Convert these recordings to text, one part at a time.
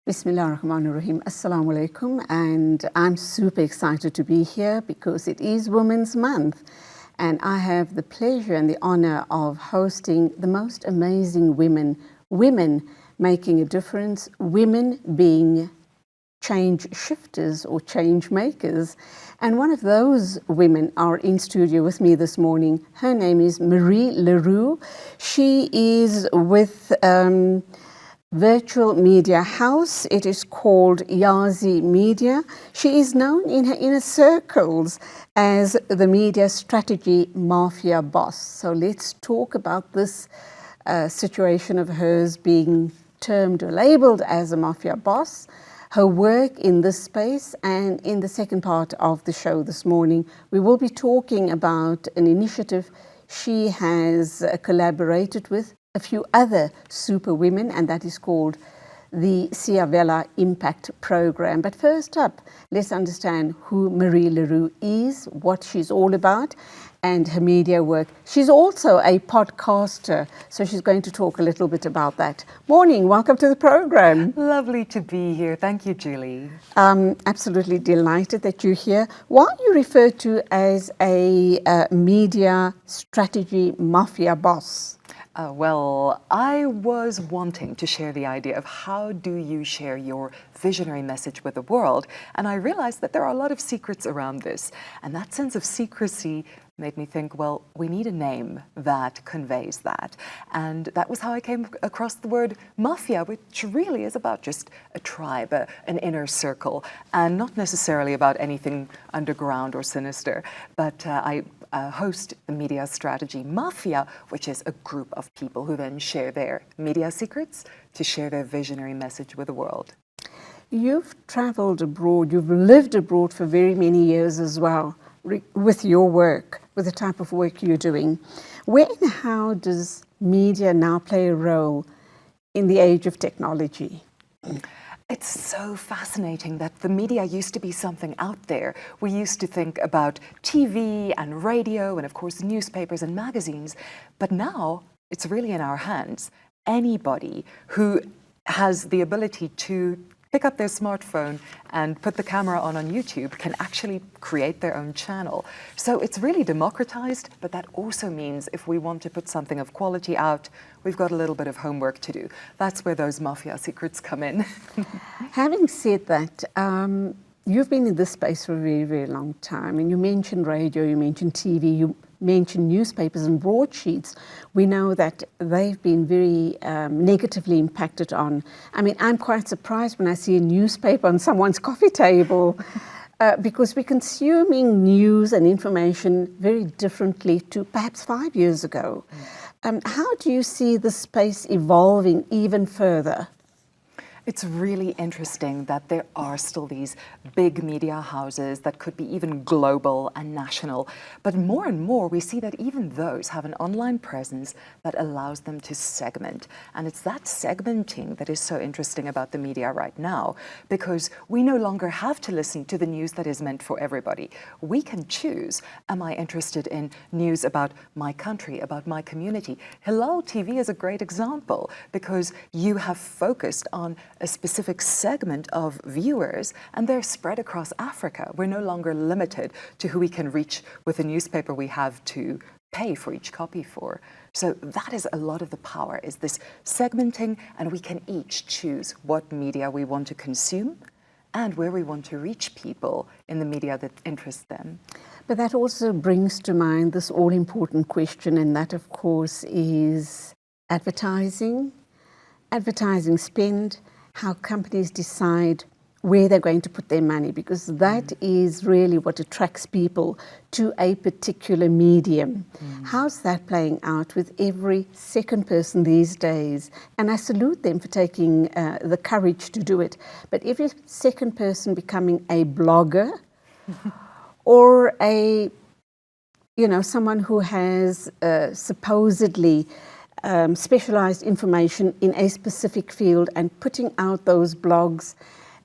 Bismillahirrahmanirrahim. Assalamu alaikum. And I'm super excited to be here because it is Women's Month. And I have the pleasure and the honor of hosting the most amazing women making a difference, women being change shifters or change makers. And one of those women are in studio with me this morning. Her name is Marie Roux. She is with Virtual Media House. It is called Yazi Media. She is known in her inner circles as the media strategy mafia boss. So let's talk about this situation of hers being termed or labeled as a mafia boss, her work in this space, and in the second part of the show this morning, we will be talking about an initiative she has collaborated with a few other super women, and that is called the Ciavella Impact Program. But first up, let's understand who Marie Roux is, what she's all about, and her media work. She's also a podcaster, so she's going to talk a little bit about that. Morning, welcome to the program. Lovely to be here. Thank you, Julie. Absolutely delighted that you're here. Why are you referred to as a media strategy mafia boss? Well, I was wanting to share the idea of how do you share your visionary message with the world, and I realized that there are a lot of secrets around this, and that sense of secrecy made me think, well, we need a name that conveys that. And that was how I came across the word mafia, which really is about just a tribe, an inner circle, and not necessarily about anything underground or sinister. But I host the Media Strategy Mafia, which is a group of people who then share their media secrets to share their visionary message with the world. You've traveled abroad, you've lived abroad for very many years as well, with your work, with the type of work you're doing. Where and how does media now play a role in the age of technology? It's so fascinating that the media used to be something out there. We used to think about TV and radio and, of course, newspapers and magazines. But now it's really in our hands. Anybody who has the ability to pick up their smartphone and put the camera on YouTube can actually create their own channel. So it's really democratized, but that also means if we want to put something of quality out, we've got a little bit of homework to do. That's where those mafia secrets come in. Having said that, you've been in this space for a very, very long time, and you mentioned radio, you mentioned TV, you mentioned newspapers and broadsheets. We know that they've been very negatively impacted on. I mean, I'm quite surprised when I see a newspaper on someone's coffee table because we're consuming news and information very differently to perhaps 5 years ago. How do you see the space evolving even further? It's really interesting that there are still these big media houses that could be even global and national. But more and more, we see that even those have an online presence that allows them to segment. And it's that segmenting that is so interesting about the media right now, because we no longer have to listen to the news that is meant for everybody. We can choose, am I interested in news about my country, about my community? Hilaal TV is a great example because you have focused on a specific segment of viewers, and they're spread across Africa. We're no longer limited to who we can reach with a newspaper we have to pay for each copy for. So that is a lot of the power, is this segmenting, and we can each choose what media we want to consume and where we want to reach people in the media that interests them. But that also brings to mind this all-important question, and that, of course, is advertising spend, how companies decide where they're going to put their money, because that is really what attracts people to a particular medium. How's that playing out with every second person these days? And I salute them for taking the courage to do it. But every second person becoming a blogger or someone who has supposedly specialized information in a specific field and putting out those blogs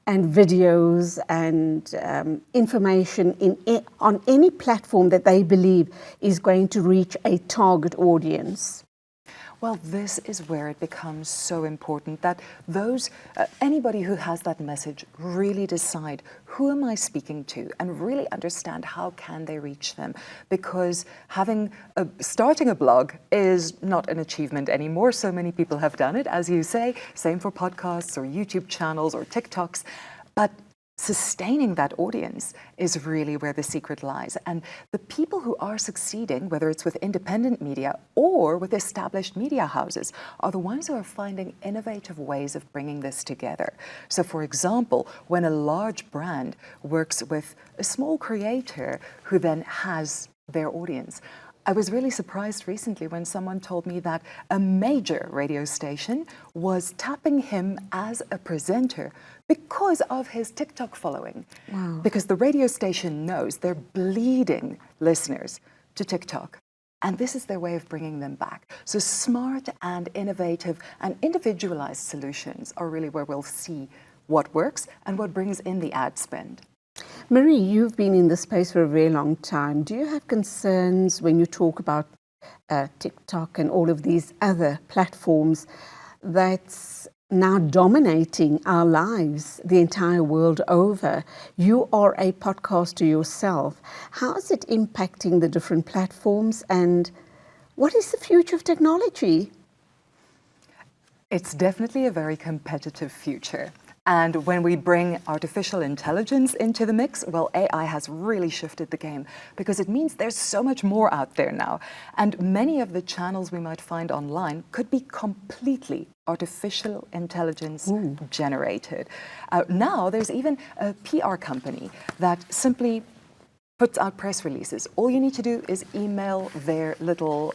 and videos and information on any platform that they believe is going to reach a target audience. Well, this is where it becomes so important that anybody who has that message really decide, who am I speaking to, and really understand how can they reach them. Because starting a blog is not an achievement anymore. So many people have done it, as you say, same for podcasts or YouTube channels or TikToks. But sustaining that audience is really where the secret lies. And the people who are succeeding, whether it's with independent media or with established media houses, are the ones who are finding innovative ways of bringing this together. So, for example, when a large brand works with a small creator who then has their audience, I was really surprised recently when someone told me that a major radio station was tapping him as a presenter because of his TikTok following. Wow. Because the radio station knows they're bleeding listeners to TikTok. And this is their way of bringing them back. So smart and innovative and individualized solutions are really where we'll see what works and what brings in the ad spend. Marie, you've been in this space for a very long time. Do you have concerns when you talk about TikTok and all of these other platforms that's now dominating our lives the entire world over? You are a podcaster yourself. How is it impacting the different platforms, and what is the future of technology? It's definitely a very competitive future. And when we bring artificial intelligence into the mix, well, AI has really shifted the game, because it means there's so much more out there now. And many of the channels we might find online could be completely artificial intelligence generated. Now there's even a PR company that simply puts out press releases. All you need to do is email their little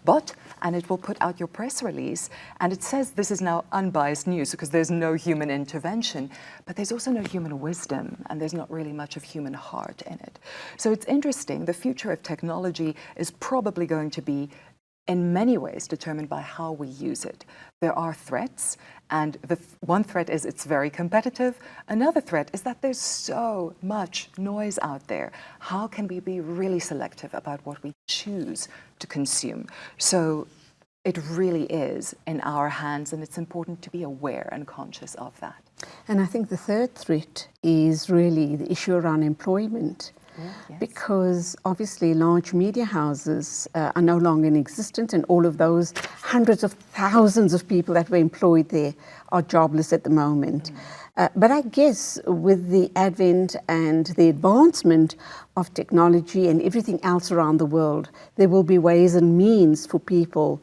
bot, and it will put out your press release. And it says this is now unbiased news because there's no human intervention, but there's also no human wisdom, and there's not really much of human heart in it. So it's interesting. The future of technology is probably going to be, in many ways, determined by how we use it. There are threats, and one threat is it's very competitive. Another threat is that there's so much noise out there. How can we be really selective about what we choose to consume? So it really is in our hands, and it's important to be aware and conscious of that. And I think the third threat is really the issue around employment. Yes. Because obviously large media houses are no longer in existence, and all of those hundreds of thousands of people that were employed there are jobless at the moment. But I guess with the advent and the advancement of technology and everything else around the world, there will be ways and means for people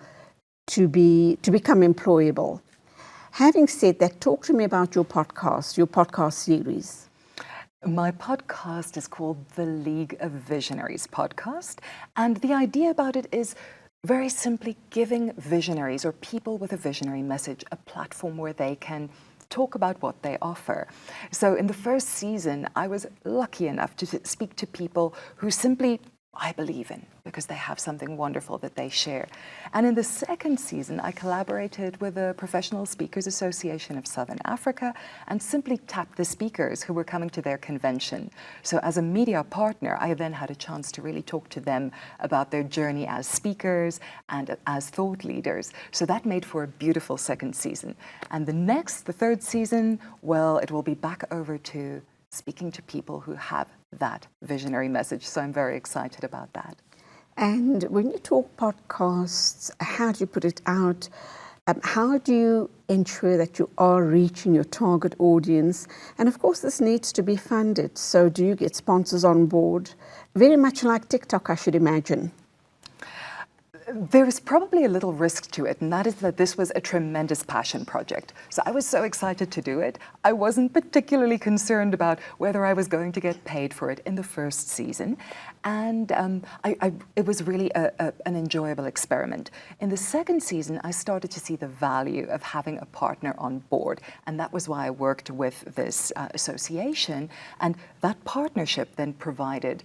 to become employable. Having said that, talk to me about your podcast series. My podcast is called the League of Visionaries podcast. And the idea about it is very simply giving visionaries or people with a visionary message a platform where they can talk about what they offer. So in the first season, I was lucky enough to speak to people who simply I believe in, because they have something wonderful that they share. And in the second season, I collaborated with the Professional Speakers Association of Southern Africa and simply tapped the speakers who were coming to their convention. So as a media partner, I then had a chance to really talk to them about their journey as speakers and as thought leaders. So that made for a beautiful second season. And the third season, well, it will be back over to speaking to people who have that visionary message. So I'm very excited about that. And when you talk podcasts, how do you put it out? How do you ensure that you are reaching your target audience? And of course, this needs to be funded. So do you get sponsors on board? Very much like TikTok, I should imagine. There is probably a little risk to it, and that is that this was a tremendous passion project. So I was so excited to do it. I wasn't particularly concerned about whether I was going to get paid for it in the first season. And it was really an enjoyable experiment. In the second season, I started to see the value of having a partner on board. And that was why I worked with this association. And that partnership then provided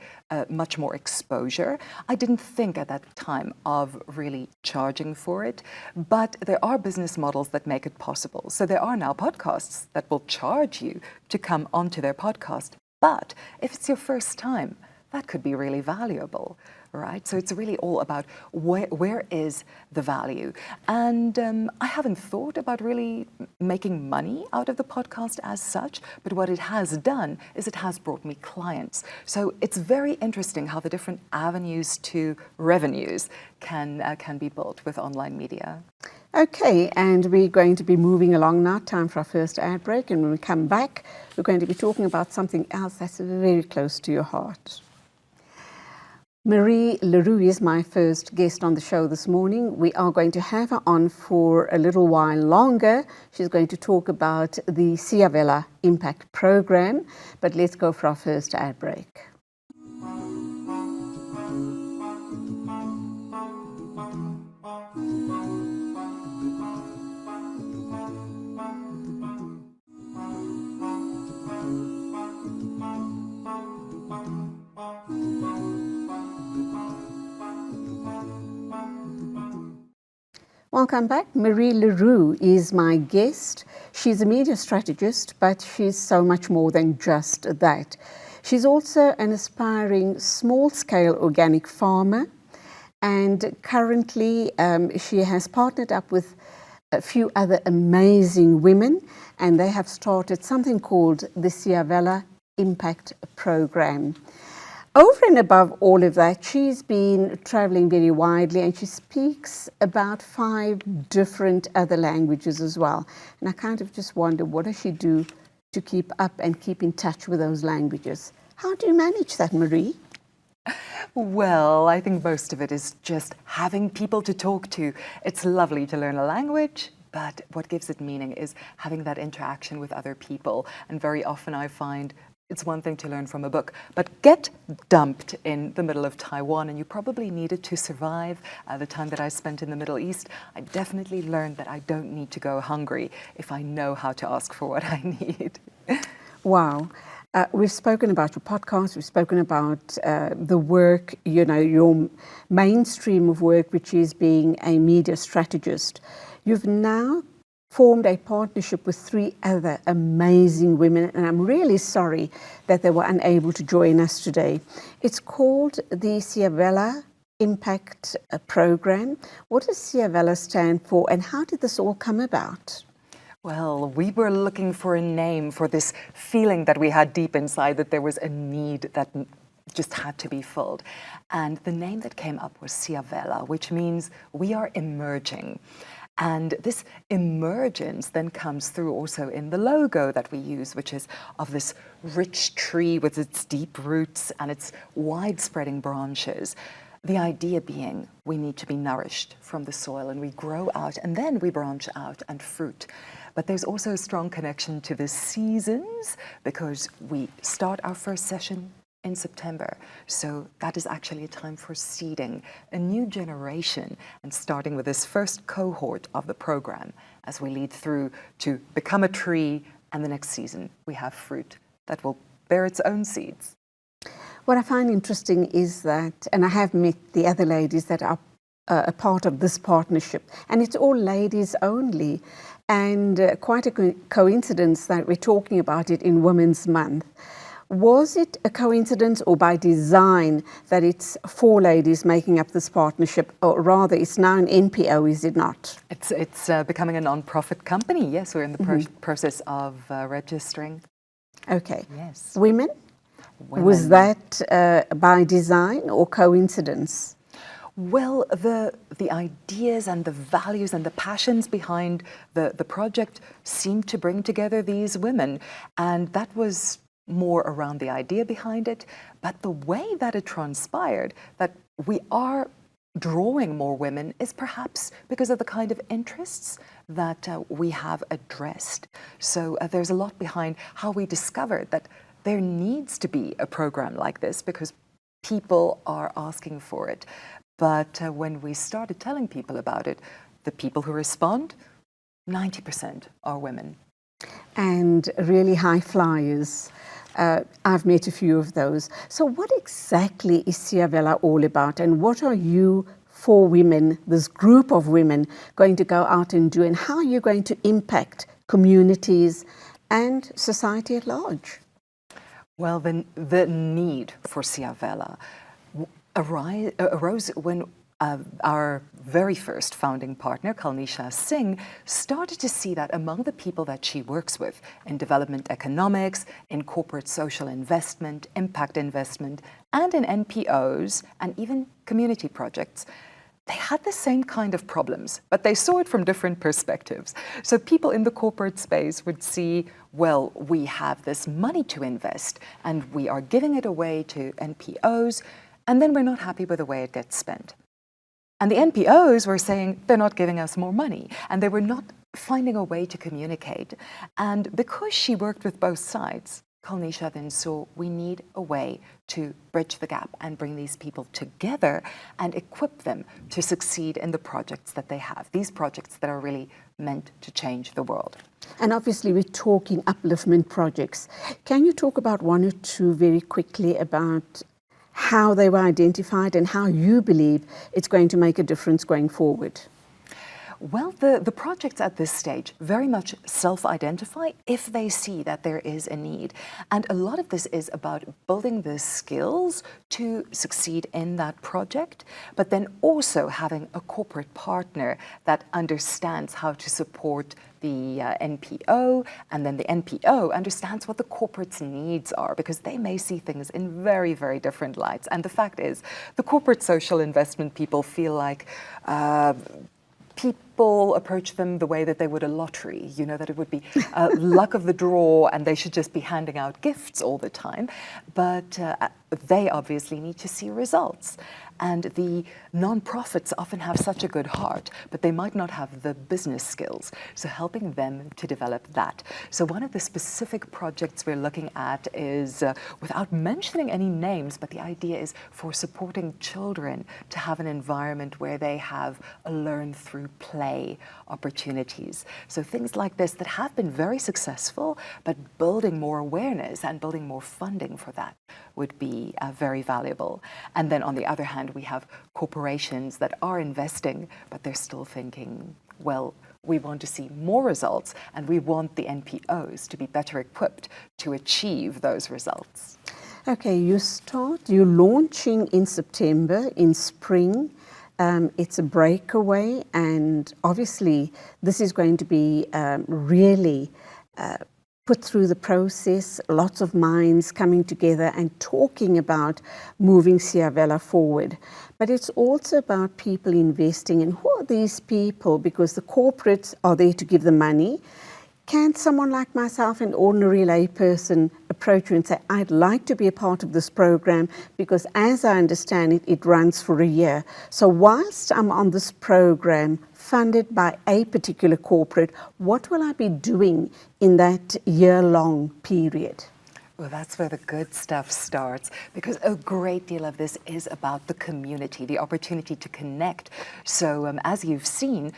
much more exposure. I didn't think at that time of really charging for it, but there are business models that make it possible. So there are now podcasts that will charge you to come onto their podcast. But if it's your first time, that could be really valuable. right? So it's really all about where is the value. And I haven't thought about really making money out of the podcast as such, but what it has done is it has brought me clients. So it's very interesting how the different avenues to revenues can be built with online media. Okay, and we're going to be moving along now. Time for our first ad break, and when we come back, we're going to be talking about something else that's very close to your heart. Marie Roux is my first guest on the show this morning. We are going to have her on for a little while longer. She's going to talk about the Siavela Impact Program, but let's go for our first ad break. Welcome back. Marie Roux is my guest. She's a media strategist, but she's so much more than just that. She's also an aspiring small-scale organic farmer, and currently she has partnered up with a few other amazing women, and they have started something called the Siavela Impact Program. Over and above all of that, she's been traveling very widely, and she speaks about 5 different other languages as well. And I kind of just wonder, what does she do to keep up and keep in touch with those languages? How do you manage that, Marie? Well, I think most of it is just having people to talk to. It's lovely to learn a language, but what gives it meaning is having that interaction with other people. And very often I find it's one thing to learn from a book, but get dumped in the middle of Taiwan, and you probably needed to survive the time that I spent in the Middle East. I definitely learned that I don't need to go hungry if I know how to ask for what I need. Wow. We've spoken about your podcast, we've spoken about the work, your mainstream of work, which is being a media strategist. You've now formed a partnership with 3 other amazing women, and I'm really sorry that they were unable to join us today. It's called the Siavela Impact Program. What does Siavela stand for, and how did this all come about? Well, we were looking for a name for this feeling that we had deep inside, that there was a need that just had to be filled. And the name that came up was Siavela, which means we are emerging. And this emergence then comes through also in the logo that we use, which is of this rich tree with its deep roots and its wide-spreading branches. The idea being we need to be nourished from the soil, and we grow out and then we branch out and fruit. But there's also a strong connection to the seasons, because we start our first session in September. So that is actually a time for seeding a new generation and starting with this first cohort of the program as we lead through to become a tree, and the next season we have fruit that will bear its own seeds. What I find interesting is that, and I have met the other ladies that are a part of this partnership, and it's all ladies only, and quite a coincidence that we're talking about it in Women's Month. Was it a coincidence or by design that it's 4 ladies making up this partnership, or rather it's now an NPO, is it not? It's becoming a non-profit company. Yes, we're in the process of registering. Okay. Yes. Women? Was that by design or coincidence? Well, the ideas and the values and the passions behind the project seemed to bring together these women, and that was more around the idea behind it. But the way that it transpired, that we are drawing more women, is perhaps because of the kind of interests that we have addressed. So there's a lot behind how we discovered that there needs to be a program like this, because people are asking for it. But when we started telling people about it, the people who respond, 90% are women. And really high flyers. I've met a few of those. So what exactly is Siavela all about, and what are you 4 women, this group of women, going to go out and do, and how are you going to impact communities and society at large? Well, the need for Siavela. arose when our very first founding partner, Kalnisha Singh, started to see that among the people that she works with in development economics, in corporate social investment, impact investment, and in NPOs, and even community projects, they had the same kind of problems, but they saw it from different perspectives. So people in the corporate space would see, well, we have this money to invest and we are giving it away to NPOs, and then we're not happy with the way it gets spent. And the NPOs were saying they're not giving us more money, and they were not finding a way to communicate. And because she worked with both sides, Kalnisha then saw we need a way to bridge the gap and bring these people together and equip them to succeed in the projects that they have, these projects that are really meant to change the world. And obviously we're talking upliftment projects. Can you talk about one or two very quickly about how they were identified and how you believe it's going to make a difference going forward? Well, the projects at this stage very much self-identify if they see that there is a need. And a lot of this is about building the skills to succeed in that project, but then also having a corporate partner that understands how to support the NPO, and then the NPO understands what the corporate's needs are, because they may see things in very, very different lights. And the fact is, the corporate social investment people feel like people approach them the way that they would a lottery, you know, that it would be luck of the draw and they should just be handing out gifts all the time. But they obviously need to see results. And the nonprofits often have such a good heart, but they might not have the business skills. So helping them to develop that. So one of the specific projects we're looking at is, without mentioning any names, but the idea is for supporting children to have an environment where they have a learn through play opportunities. So things like this that have been very successful, but building more awareness and building more funding for that would be very valuable. And then on the other hand, we have corporations that are investing, but they're still thinking, well, we want to see more results and we want the NPOs to be better equipped to achieve those results. Okay, you're launching in September, in spring. It's a breakaway, and obviously this is going to be really put through the process, lots of minds coming together and talking about moving Siavela forward. But it's also about people investing in who are these people, because the corporates are there to give the money. Can someone like myself, an ordinary layperson, approach you and say, I'd like to be a part of this program, because as I understand it, it runs for a year. So whilst I'm on this program funded by a particular corporate, what will I be doing in that year-long period? Well, that's where the good stuff starts, because a great deal of this is about the community, the opportunity to connect. So as you've seen,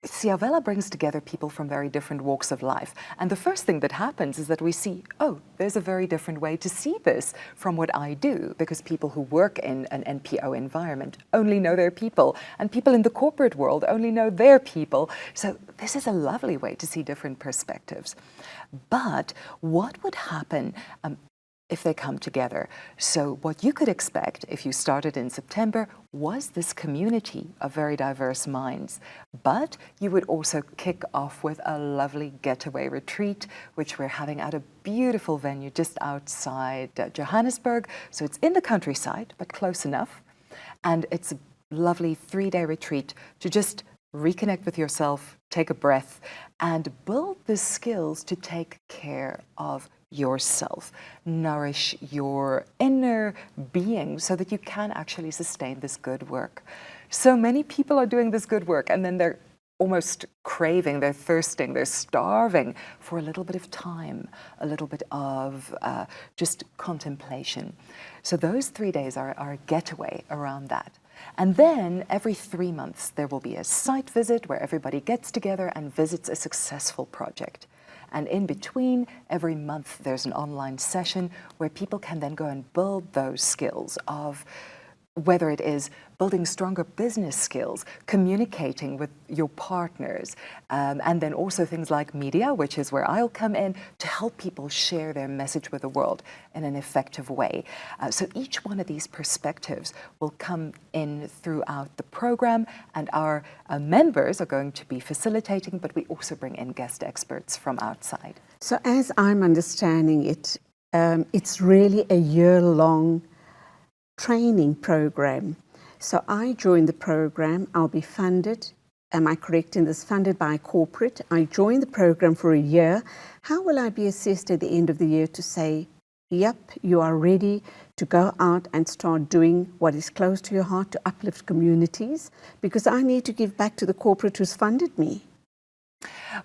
Siavela brings together people from very different walks of life. And the first thing that happens is that we see, oh, there's a very different way to see this from what I do, because people who work in an NPO environment only know their people, and people in the corporate world only know their people. So this is a lovely way to see different perspectives. But what would happen if they come together? So what you could expect if you started in September was this community of very diverse minds. But you would also kick off with a lovely getaway retreat, which we're having at a beautiful venue just outside Johannesburg. So it's in the countryside, but close enough. And it's a lovely 3-day retreat to just reconnect with yourself, take a breath, and build the skills to take care of yourself, nourish your inner being so that you can actually sustain this good work. So many people are doing this good work and then they're almost craving, they're thirsting, they're starving for a little bit of time, a little bit of just contemplation. So those 3 days are our getaway around that. And then every 3 months there will be a site visit where everybody gets together and visits a successful project. And in between, every month there's an online session where people can then go and build those skills of whether it is building stronger business skills, communicating with your partners, and then also things like media, which is where I'll come in to help people share their message with the world in an effective way. So each one of these perspectives will come in throughout the program, and our members are going to be facilitating, but we also bring in guest experts from outside. So as I'm understanding it, it's really a year-long training program. So I joined the program, I'll be funded, am I correct in this, funded by corporate. I joined the program for a year. How will I be assessed at the end of the year to say, yep, you are ready to go out and start doing what is close to your heart to uplift communities? Because I need to give back to the corporate who's funded me.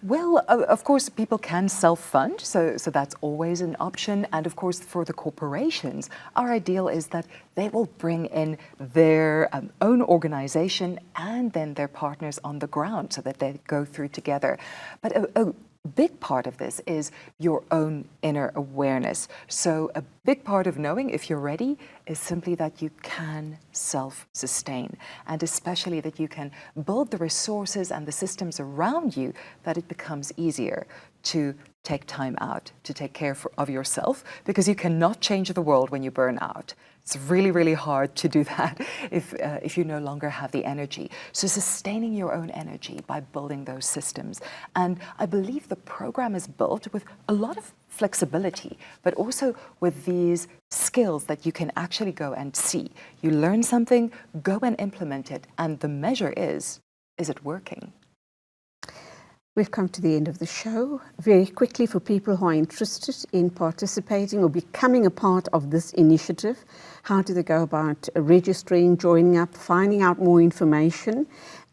Well, of course, people can self-fund, so that's always an option. And of course, for the corporations, our ideal is that they will bring in their own organization and then their partners on the ground so that they go through together. But a big part of this is your own inner awareness. So a big part of knowing if you're ready is simply that you can self-sustain, and especially that you can build the resources and the systems around you that it becomes easier to take time out, to take care of yourself, because you cannot change the world when you burn out. It's really, really hard to do that if you no longer have the energy. So sustaining your own energy by building those systems. And I believe the program is built with a lot of flexibility, but also with these skills that you can actually go and see. You learn something, go and implement it, and the measure is it working? We've come to the end of the show. Very quickly, for people who are interested in participating or becoming a part of this initiative, how do they go about registering, joining up, finding out more information?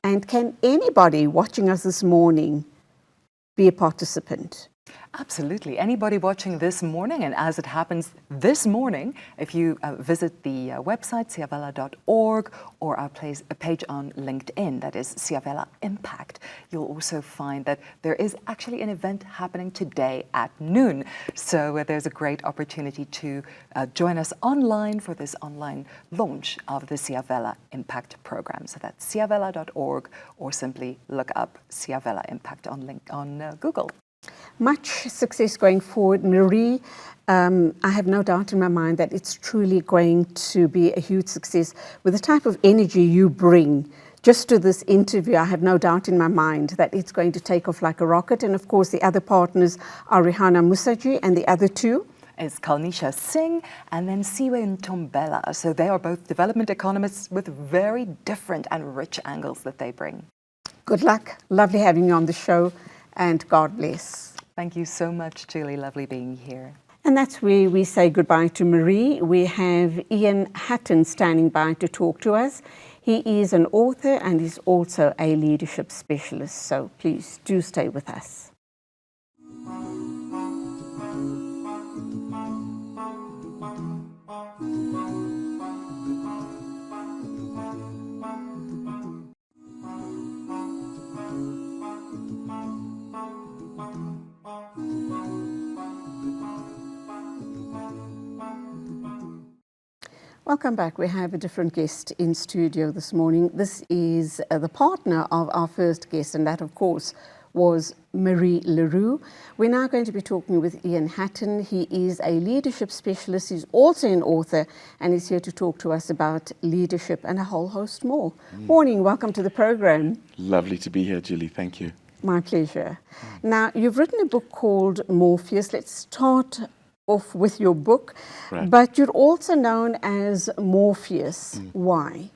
And can anybody watching us this morning be a participant? Absolutely. Anybody watching this morning, and as it happens this morning, if you visit the website siavela.org or our page on LinkedIn, that is Siavela Impact, you'll also find that there is actually an event happening today at noon. So there's a great opportunity to join us online for this online launch of the Siavela Impact program. So that's siavela.org, or simply look up Siavela Impact on Google. Much success going forward, Marie. I have no doubt in my mind that it's truly going to be a huge success with the type of energy you bring just to this interview. I have no doubt in my mind that it's going to take off like a rocket. And of course, the other partners are Rihanna Musaji, and the other two is Kalnisha Singh and then Siwe Ntombela. So they are both development economists with very different and rich angles that they bring. Good luck. Lovely having you on the show, and God bless. Thank you so much, Julie. Lovely being here. And that's where we say goodbye to Marie. We have Ian Hatton standing by to talk to us. He is an author and is also a leadership specialist. So please do stay with us. Welcome back. We have a different guest in studio this morning. This is the partner of our first guest, and that, of course, was Marie Roux. We're now going to be talking with Ian Hatton. He is a leadership specialist. He's also an author, and he's here to talk to us about leadership and a whole host more. Morning. Welcome to the program. Lovely to be here, Julie. Thank you. My pleasure. Now, you've written a book called Morpheus. Let's start off with your book, Right. But you're also known as Morpheus. Why?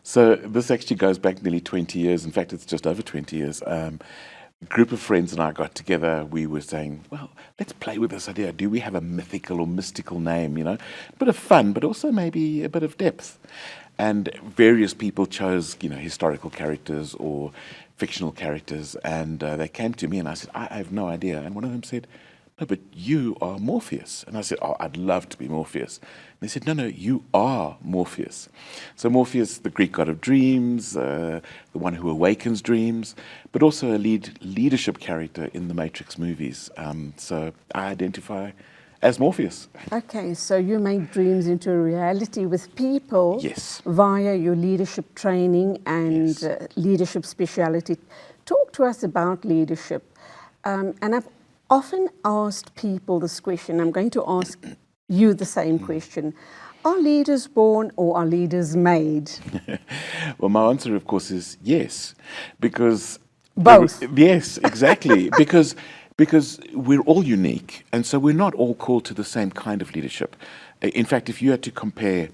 So this actually goes back nearly 20 years. In fact, it's just over 20 years. A group of friends and I got together. We were saying, well, let's play with this idea. Do we have a mythical or mystical name, A bit of fun, but also maybe a bit of depth. And various people chose, historical characters or fictional characters. And they came to me and I said, I have no idea. And one of them said, no, but you are Morpheus. And I said, oh, I'd love to be Morpheus. And they said, no, you are Morpheus. So Morpheus, the Greek god of dreams, the one who awakens dreams, but also a leadership character in the Matrix movies. So I identify as Morpheus. Okay, so you make dreams into a reality with people Yes. via your leadership training and Yes. leadership speciality. Talk to us about leadership. And I've often asked people this question. I'm going to ask you the same question. Are leaders born or are leaders made? Well, my answer, of course, is yes, because Both. Yes, exactly, because we're all unique, and so we're not all called to the same kind of leadership. In fact, if you had to compare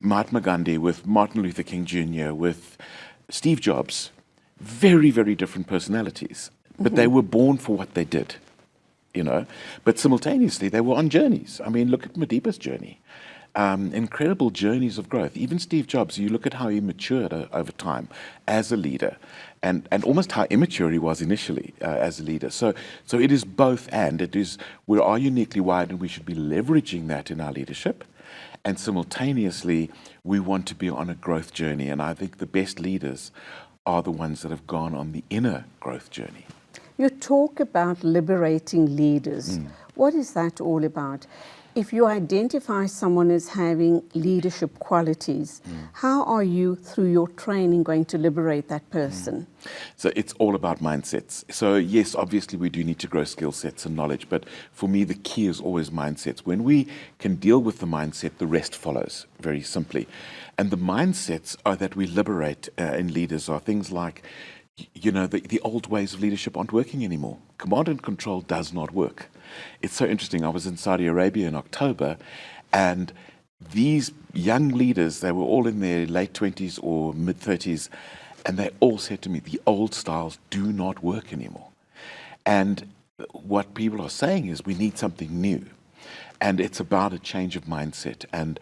Mahatma Gandhi with Martin Luther King Jr., with Steve Jobs, very, very different personalities, but they were born for what they did, you know. But simultaneously, they were on journeys. I mean, look at Madiba's journey. Incredible journeys of growth. Even Steve Jobs, you look at how he matured over time as a leader, and almost how immature he was initially as a leader. So it is both and. It is, we are uniquely wired, and we should be leveraging that in our leadership. And simultaneously, we want to be on a growth journey. And I think the best leaders are the ones that have gone on the inner growth journey. You talk about liberating leaders. What is that all about? If you identify someone as having leadership qualities, how are you, through your training, going to liberate that person? So it's all about mindsets. So yes, obviously we do need to grow skill sets and knowledge, but for me the key is always mindsets. When we can deal with the mindset, the rest follows, very simply. And the mindsets are that we liberate in leaders are things like, you know, the old ways of leadership aren't working anymore. Command and control does not work. It's so interesting. I was in Saudi Arabia in October, and these young leaders, they were all in their late 20s or mid 30s, and they all said to me, the old styles do not work anymore. And what people are saying is we need something new. And it's about a change of mindset, and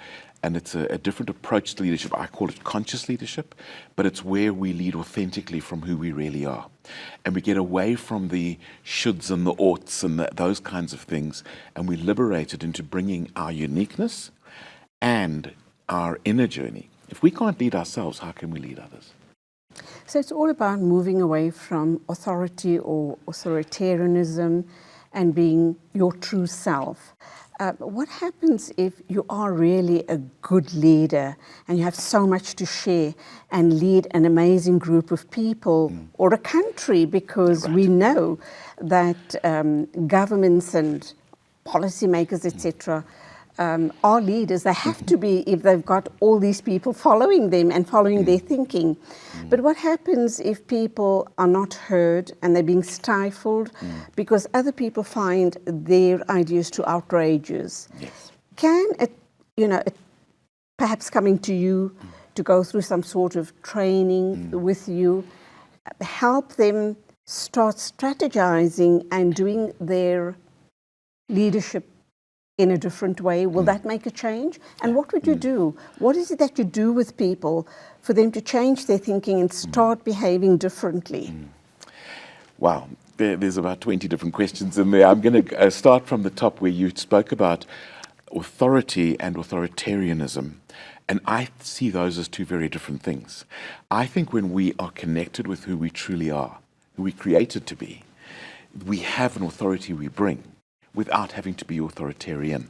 it's a different approach to leadership. I call it conscious leadership, but it's where we lead authentically from who we really are. And we get away from the shoulds and the oughts and those kinds of things, and we liberate it into bringing our uniqueness and our inner journey. If we can't lead ourselves, how can we lead others? So it's all about moving away from authority or authoritarianism and being your true self. What happens if you are really a good leader and you have so much to share and lead an amazing group of people or a country? Because we know that governments and policymakers, etc., are leaders. They have to be if they've got all these people following them and following their thinking. But what happens if people are not heard and they're being stifled because other people find their ideas too outrageous? Yes. Can it, perhaps coming to you to go through some sort of training with you, help them start strategizing and doing their leadership in a different way? Will that make a change? And what would you do? What is it that you do with people for them to change their thinking and start behaving differently? Wow, there's about 20 different questions in there. I'm going to start from the top where you spoke about authority and authoritarianism. And I see those as two very different things. I think when we are connected with who we truly are, who we created to be, we have an authority we bring without having to be authoritarian.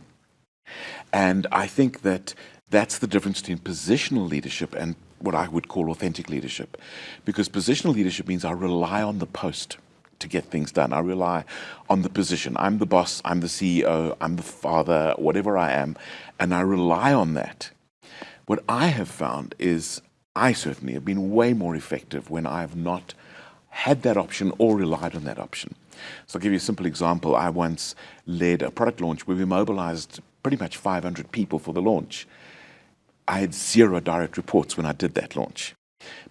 And I think that that's the difference between positional leadership and what I would call authentic leadership. Because positional leadership means I rely on the post to get things done. I rely on the position. I'm the boss, I'm the CEO, I'm the father, whatever I am, and I rely on that. What I have found is I certainly have been way more effective when I have not had that option or relied on that option. So I'll give you a simple example. I once led a product launch where we mobilized pretty much 500 people for the launch. I had 0 direct reports when I did that launch,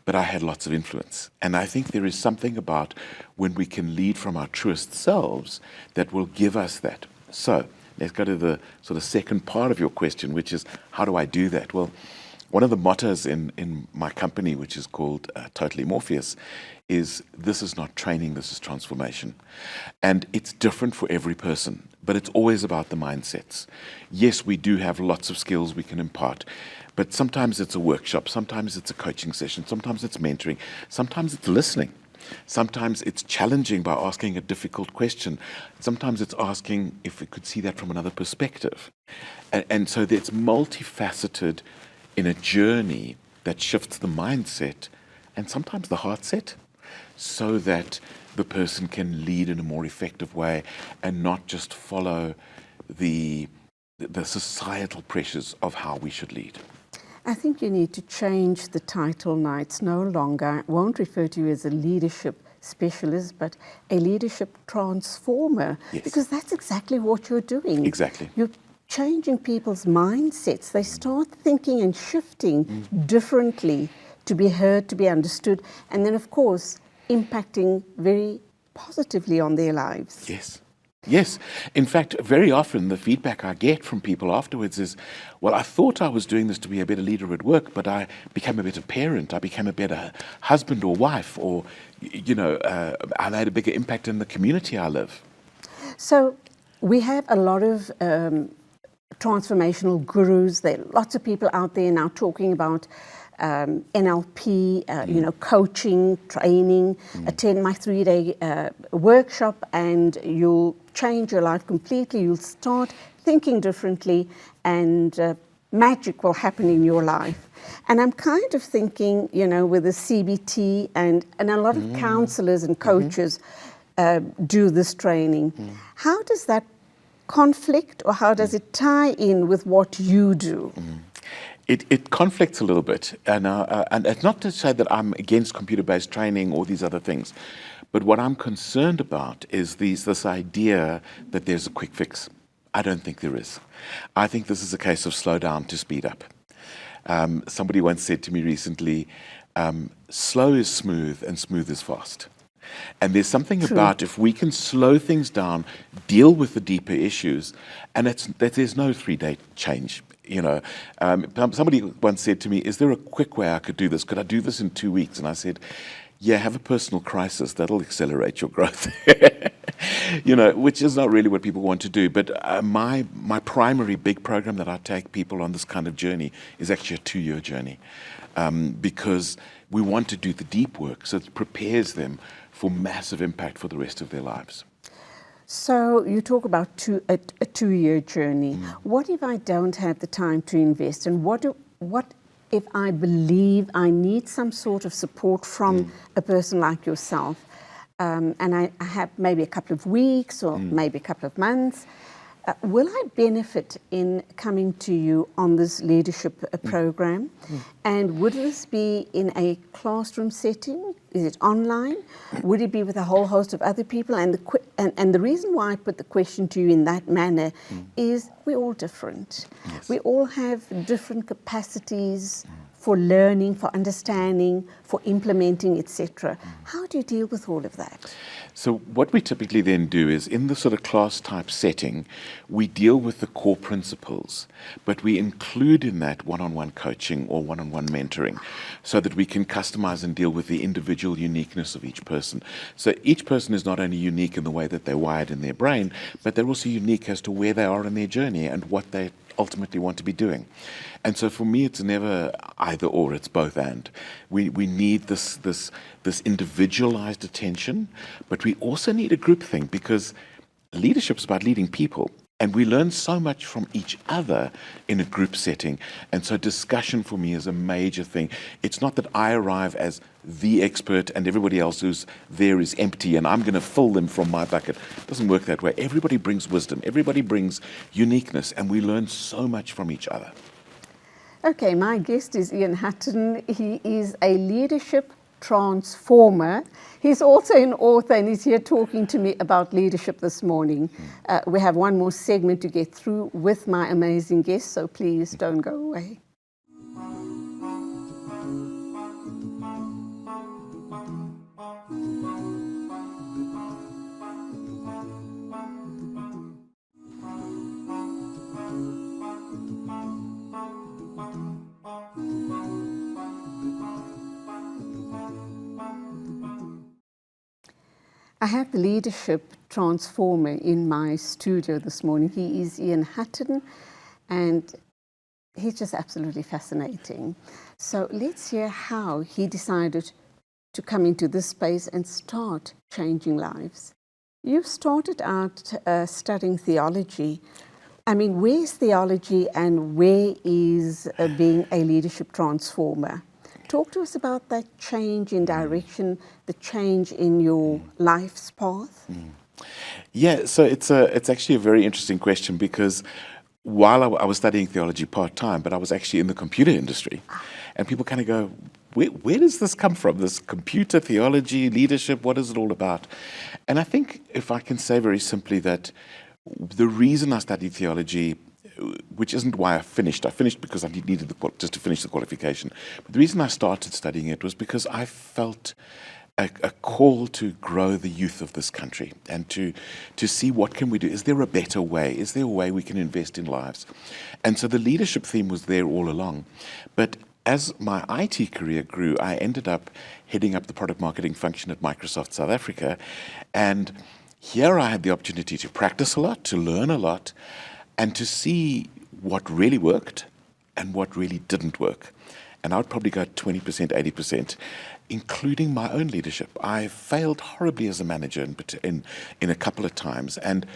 but I had lots of influence. And I think there is something about when we can lead from our truest selves that will give us that. So let's go to the sort of second part of your question, which is, how do I do that? Well, one of the mottos in my company, which is called Totally Morpheus, is this is not training, this is transformation. And it's different for every person, but it's always about the mindsets. Yes, we do have lots of skills we can impart, but sometimes it's a workshop, sometimes it's a coaching session, sometimes it's mentoring, sometimes it's listening. Sometimes it's challenging by asking a difficult question. Sometimes it's asking if we could see that from another perspective. And so it's multifaceted in a journey that shifts the mindset and sometimes the heart set so that the person can lead in a more effective way and not just follow the societal pressures of how we should lead. I think you need to change the title now. It's no longer, I won't refer to you as a leadership specialist, but a leadership transformer. Yes. Because that's exactly what you're doing. Exactly. You're changing people's mindsets. They start thinking and shifting differently to be heard, to be understood, and then, of course, impacting very positively on their lives. Yes. Yes. In fact, very often the feedback I get from people afterwards is, well, I thought I was doing this to be a better leader at work, but I became a better parent, I became a better husband or wife, or, I made a bigger impact in the community I live. So we have a lot of transformational gurus. There are lots of people out there now talking about NLP, coaching, training. Attend my 3-day workshop and you'll change your life completely. You'll start thinking differently and magic will happen in your life. And I'm kind of thinking, with the CBT and a lot of counselors and coaches do this training. How does that conflict or how does it tie in with what you do? It conflicts a little bit, and it's not to say that I'm against computer-based training or these other things, but what I'm concerned about is this idea that there's a quick fix. I don't think there is. I think this is a case of slow down to speed up. Somebody once said to me recently, slow is smooth and smooth is fast. And there's something about if we can slow things down, deal with the deeper issues, and there's no 3-day change. Somebody once said to me, is there a quick way I could do this? Could I do this in 2 weeks? And I said, yeah, have a personal crisis. That'll accelerate your growth. Which is not really what people want to do. But my primary big program that I take people on this kind of journey is actually a 2-year journey. Because we want to do the deep work so it prepares them for massive impact for the rest of their lives. So you talk about a 2-year journey. What if I don't have the time to invest? And what if I believe I need some sort of support from a person like yourself? And I have maybe a couple of weeks or maybe a couple of months. Will I benefit in coming to you on this leadership program? And would this be in a classroom setting? Is it online? Would it be with a whole host of other people? And the reason why I put the question to you in that manner is we're all different. Yes. We all have different capacities for learning, for understanding, for implementing, etc. How do you deal with all of that? So what we typically then do is in the sort of class type setting, we deal with the core principles, but we include in that one-on-one coaching or one-on-one mentoring so that we can customize and deal with the individual uniqueness of each person. So each person is not only unique in the way that they're wired in their brain, but they're also unique as to where they are in their journey and what they ultimately want to be doing. And so for me, it's never either or, it's both and. We need this individualized attention, but we also need a group thing because leadership is about leading people. And we learn so much from each other in a group setting. And so discussion for me is a major thing. It's not that I arrive as the expert and everybody else who's there is empty and I'm going to fill them from my bucket. It doesn't work that way. Everybody brings wisdom. Everybody brings uniqueness. And we learn so much from each other. Okay, my guest is Ian Hutton. He is a leadership transformer. He's also an author and he's here talking to me about leadership this morning. We have one more segment to get through with my amazing guest, so please don't go away. I have the leadership transformer in my studio this morning. He is Ian Hutton, and he's just absolutely fascinating. So let's hear how he decided to come into this space and start changing lives? You started out studying theology. I mean, where's theology and where is being a leadership transformer? Talk to us about that change in direction, the change in your life's path. Yeah, so it's actually a very interesting question, because while I was studying theology part-time, but I was actually in the computer industry. And people kind of go, where does this come from? This computer theology, leadership, what is it all about? And I think if I can say very simply that the reason I studied theology, which isn't why I finished because I needed just to finish the qualification. But the reason I started studying it was because I felt a call to grow the youth of this country and to see what can we do. Is there a better way? Is there a way we can invest in lives? And so the leadership theme was there all along. But as my IT career grew, I ended up heading up the product marketing function at Microsoft South Africa. And here I had the opportunity to practice a lot, to learn a lot, and to see what really worked and what really didn't work. And I would probably go 20%, 80%, including my own leadership. I failed horribly as a manager in a couple of times, and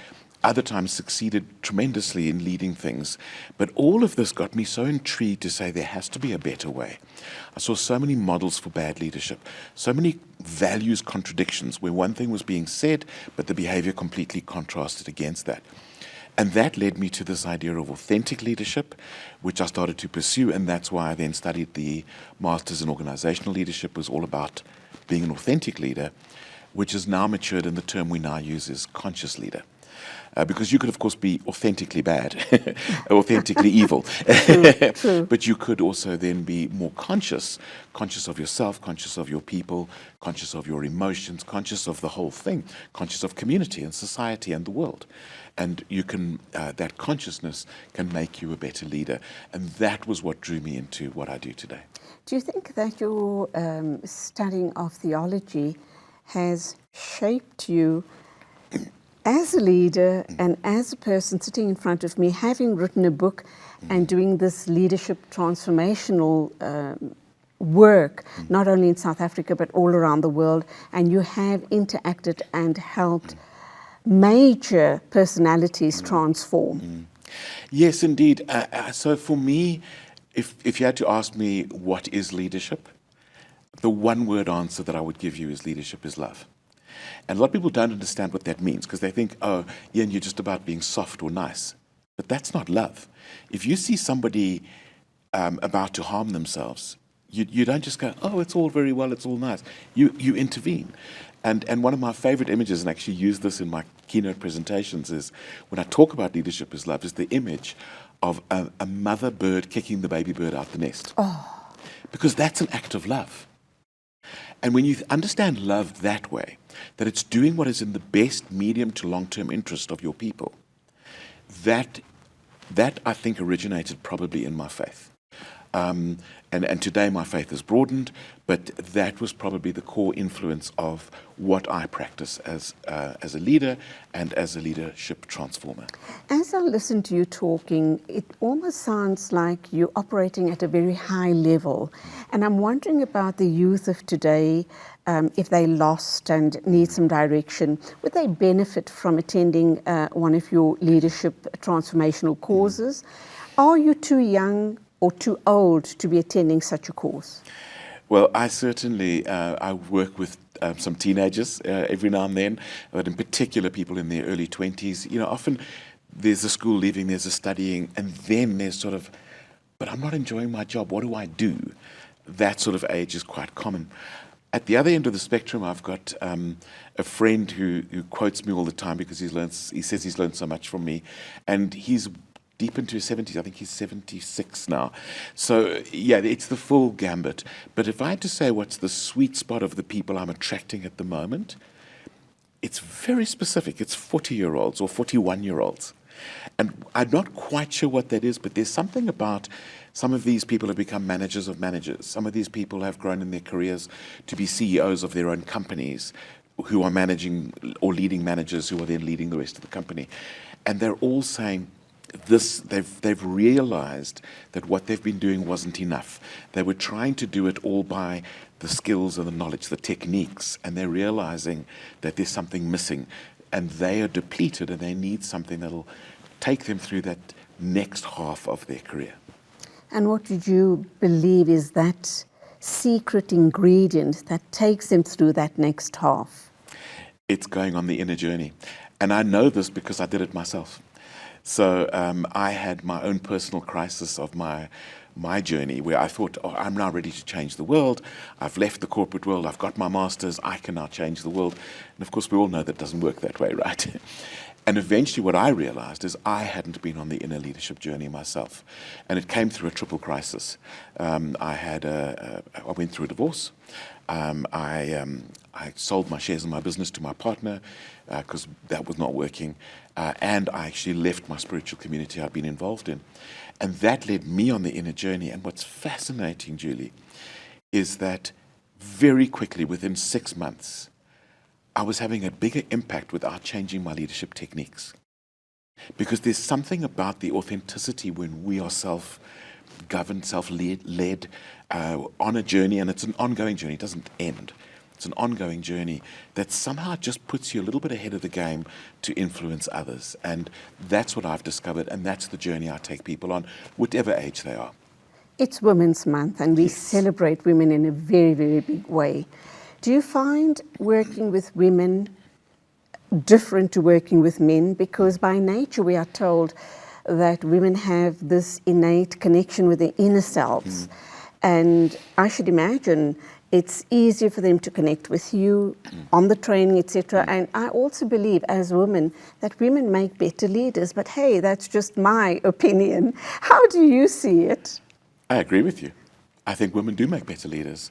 other times succeeded tremendously in leading things. But all of this got me so intrigued to say there has to be a better way. I saw so many models for bad leadership, so many values contradictions where one thing was being said, but the behavior completely contrasted against that. And that led me to this idea of authentic leadership, which I started to pursue, and that's why I then studied the Masters in Organizational Leadership. It was all about being an authentic leader, which has now matured, and the term we now use is conscious leader. Because you could, of course, be authentically bad, authentically evil. True. But you could also then be more conscious of yourself, conscious of your people, conscious of your emotions, conscious of the whole thing, conscious of community and society and the world. And you can, that consciousness can make you a better leader. And that was what drew me into what I do today. Do you think that your studying of theology has shaped you as a leader and as a person sitting in front of me, having written a book and doing this leadership transformational work, not only in South Africa but all around the world, and you have interacted and helped major personalities transform? Yes, indeed. So for me, if you had to ask me what is leadership, the one word answer that I would give you is leadership is love. And a lot of people don't understand what that means, because they think, oh, Ian, you're just about being soft or nice. But that's not love. If you see somebody about to harm themselves, you don't just go, oh, it's all very well, it's all nice. You intervene. And one of my favorite images, and I actually use this in my keynote presentations, is when I talk about leadership is love, is the image of a mother bird kicking the baby bird out the nest. Oh. Because that's an act of love. And when you understand love that way, that it's doing what is in the best medium to long-term interest of your people, that I think originated probably in my faith. And today my faith has broadened, but that was probably the core influence of what I practice as a leader and as a leadership transformer. As I listen to you talking, it almost sounds like you're operating at a very high level. And I'm wondering about the youth of today, if they're lost and need some direction, would they benefit from attending one of your leadership transformational courses? Are you too young or too old to be attending such a course? Well, I certainly, I work with some teenagers every now and then, but in particular people in their early 20s. You know, often there's a school leaving, there's a studying, and then there's sort of, but I'm not enjoying my job, what do I do? That sort of age is quite common. At the other end of the spectrum, I've got a friend who quotes me all the time because he says he's learned so much from me, and he's deep into his 70s. I think he's 76 now. So, yeah, it's the full gambit. But if I had to say what's the sweet spot of the people I'm attracting at the moment, it's very specific. It's 40-year-olds or 41-year-olds. And I'm not quite sure what that is, but there's something about some of these people have become managers of managers. Some of these people have grown in their careers to be CEOs of their own companies, who are managing or leading managers who are then leading the rest of the company. And they're all saying, they've realized that what they've been doing wasn't enough. They were trying to do it all by the skills and the knowledge, the techniques, and they're realizing that there's something missing, and they are depleted, and they need something that'll take them through that next half of their career. And what did you believe is that secret ingredient that takes them through that next half? It's going on the inner journey. And I know this because I did it myself. So I had my own personal crisis of my journey where I thought, oh, I'm now ready to change the world. I've left the corporate world. I've got my master's. I can now change the world. And of course, we all know that doesn't work that way, right? And eventually what I realized is I hadn't been on the inner leadership journey myself. And it came through a triple crisis. I went through a divorce. I sold my shares in my business to my partner because that was not working. And I actually left my spiritual community I'd been involved in. And that led me on the inner journey. And what's fascinating, Julie, is that very quickly, within 6 months, I was having a bigger impact without changing my leadership techniques. Because there's something about the authenticity when we are self-governed, self-led on a journey, and it's an ongoing journey, it doesn't end. It's an ongoing journey that somehow just puts you a little bit ahead of the game to influence others. And that's what I've discovered, and that's the journey I take people on, whatever age they are. It's Women's Month, and we celebrate women in a very, very big way. Do you find working with women different to working with men? Because by nature we are told that women have this innate connection with their inner selves. And I should imagine it's easier for them to connect with you on the training, etc. And I also believe as women that women make better leaders. But hey, that's just my opinion. How do you see it? I agree with you. I think women do make better leaders.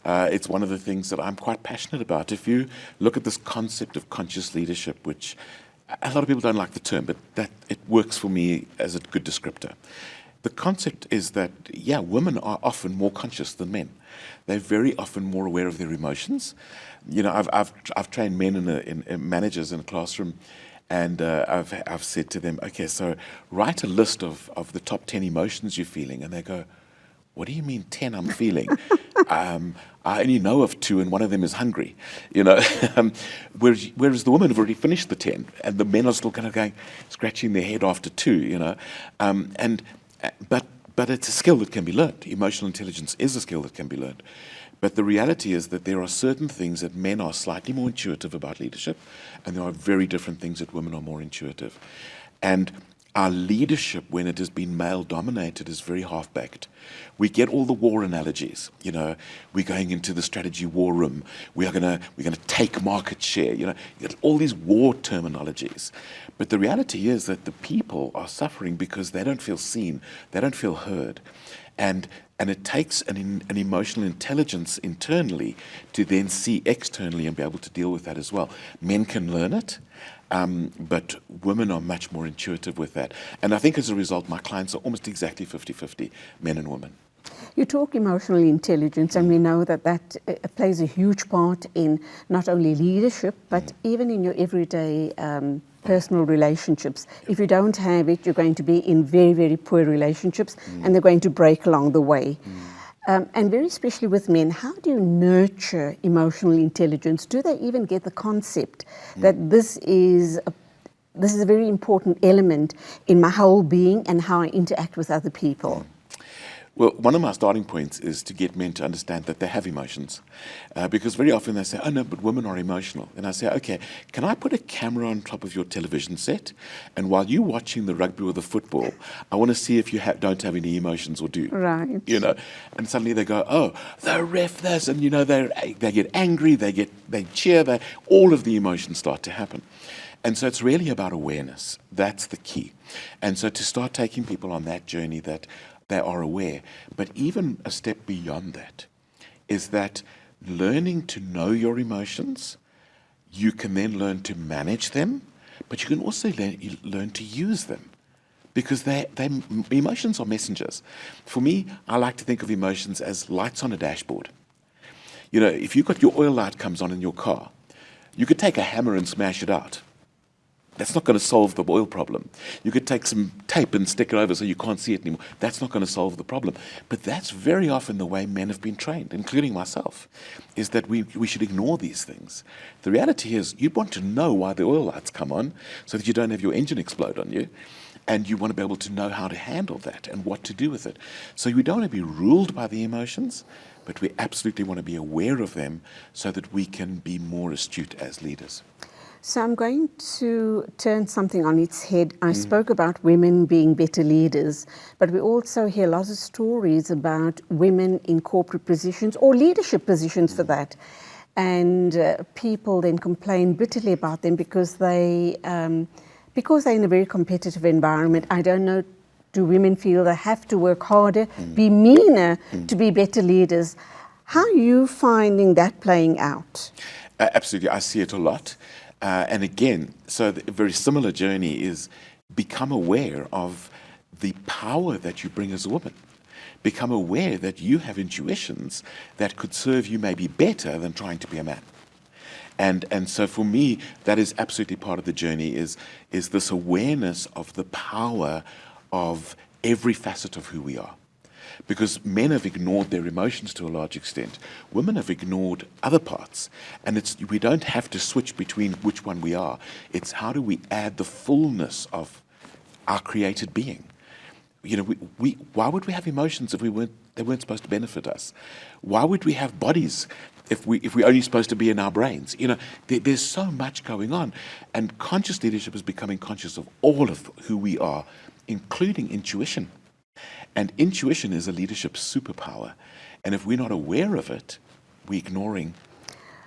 It's one of the things that I'm quite passionate about. If you look at this concept of conscious leadership, which a lot of people don't like the term, but that it works for me as a good descriptor. The concept is that, yeah, women are often more conscious than men. They're very often more aware of their emotions. You know, I've trained men in managers in a classroom, and I've said to them, okay, so write a list of the top 10 emotions you're feeling, and they go, what do you mean 10 I'm feeling? I only know of 2, and one of them is hungry. You know, whereas the women have already finished the 10, and the men are still kind of going, scratching their head after 2. You know, but it's a skill that can be learned. Emotional intelligence is a skill that can be learned. But the reality is that there are certain things that men are slightly more intuitive about leadership, and there are very different things that women are more intuitive. And our leadership, when it has been male-dominated, is very half-baked. We get all the war analogies. You know, we're going into the strategy war room. We're going to take market share. You know, you get all these war terminologies. But the reality is that the people are suffering because they don't feel seen, they don't feel heard, and it takes an emotional intelligence internally to then see externally and be able to deal with that as well. Men can learn it. But women are much more intuitive with that. And I think as a result, my clients are almost exactly 50-50, men and women. You talk emotional intelligence, and we know that plays a huge part in not only leadership, but even in your everyday personal relationships. If you don't have it, you're going to be in very, very poor relationships, and they're going to break along the way. And very especially with men, how do you nurture emotional intelligence? Do they even get the concept that this is a very important element in my whole being and how I interact with other people? Well, one of my starting points is to get men to understand that they have emotions. Because very often they say, oh no, but women are emotional. And I say, okay, can I put a camera on top of your television set? And while you're watching the rugby or the football, I want to see if you don't have any emotions or do. Right. You know, and suddenly they go, oh, the ref this, and you know, they get angry, they cheer, all of the emotions start to happen. And so it's really about awareness. That's the key. And so to start taking people on that journey that they are aware. But even a step beyond that is that learning to know your emotions, you can then learn to manage them, but you can also learn to use them. Because emotions are messengers. For me, I like to think of emotions as lights on a dashboard. You know, if you've got your oil light comes on in your car, you could take a hammer and smash it out. That's not going to solve the oil problem. You could take some tape and stick it over so you can't see it anymore. That's not going to solve the problem. But that's very often the way men have been trained, including myself, is that we should ignore these things. The reality is you want to know why the oil lights come on so that you don't have your engine explode on you. And you want to be able to know how to handle that and what to do with it. So we don't want to be ruled by the emotions, but we absolutely want to be aware of them so that we can be more astute as leaders. So I'm going to turn something on its head. I spoke about women being better leaders, but we also hear lots of stories about women in corporate positions or leadership positions for that. And people then complain bitterly about them because they're in a very competitive environment. I don't know, do women feel they have to work harder, be meaner to be better leaders? How are you finding that playing out? Absolutely, I see it a lot. And again, so a very similar journey is become aware of the power that you bring as a woman. Become aware that you have intuitions that could serve you maybe better than trying to be a man. And so for me, that is absolutely part of the journey, is this awareness of the power of every facet of who we are. Because men have ignored their emotions to a large extent. Women have ignored other parts. And we don't have to switch between which one we are. It's how do we add the fullness of our created being. You know, why would we have emotions if they weren't supposed to benefit us? Why would we have bodies if we're only supposed to be in our brains? You know, there's so much going on. And conscious leadership is becoming conscious of all of who we are, including intuition. And intuition is a leadership superpower. And if we're not aware of it, we're ignoring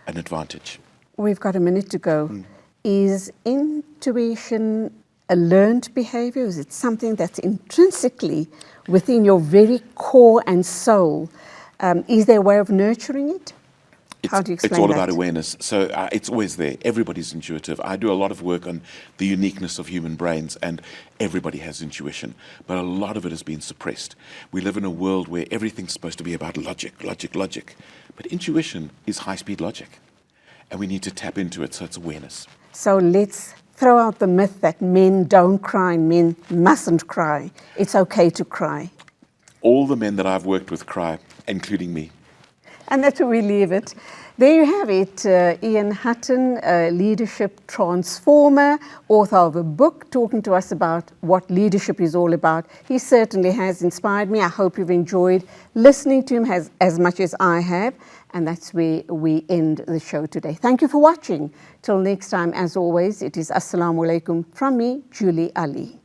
an advantage. We've got a minute to go. Is intuition a learned behavior? Is it something that's intrinsically within your very core and soul? Is there a way of nurturing it? How do you explain that? It's all about awareness. So it's always there. Everybody's intuitive. I do a lot of work on the uniqueness of human brains, and everybody has intuition. But a lot of it has been suppressed. We live in a world where everything's supposed to be about logic, logic, logic. But intuition is high-speed logic. And we need to tap into it, so it's awareness. So let's throw out the myth that men don't cry, men mustn't cry. It's okay to cry. All the men that I've worked with cry, including me. And that's where we leave it. There you have it. Ian Hutton, a leadership transformer, author of a book talking to us about what leadership is all about. He certainly has inspired me. I hope you've enjoyed listening to him as much as I have. And that's where we end the show today. Thank you for watching. Till next time, as always, it is Assalamu Alaikum from me, Julie Ali.